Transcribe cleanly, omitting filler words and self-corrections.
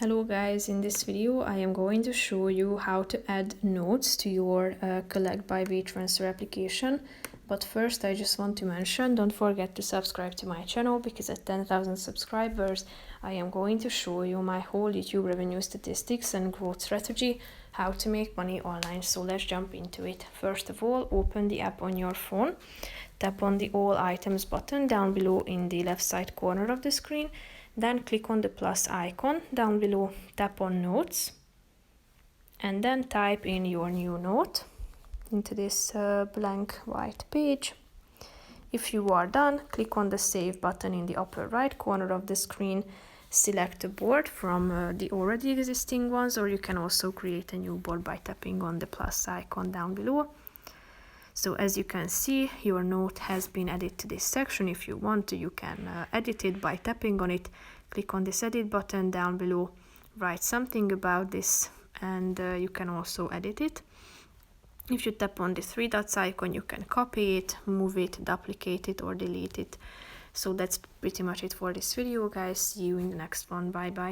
Hello guys, in this video I am going to show you how to add notes to your Collect by WeTransfer application. But first I just want to mention, don't forget to subscribe to my channel, because at 10,000 subscribers I am going to show you my whole YouTube revenue statistics and growth strategy, how to make money online. So let's jump into it. First of all, open the app on your phone, tap on the All Items button down below in the left side corner of the screen. Then click on the plus icon down below, tap on Notes, and then type in your new note into this blank white page. If you are done, click on the Save button in the upper right corner of the screen. Select a board from the already existing ones, or you can also create a new board by tapping on the plus icon down below. So as you can see, your note has been added to this section. If you want to, you can edit it by tapping on it. Click on this edit button down below, write something about this, and you can also edit it. If you tap on the three dots icon, you can copy it, move it, duplicate it, or delete it. So that's pretty much it for this video, guys. See you in the next one. Bye bye.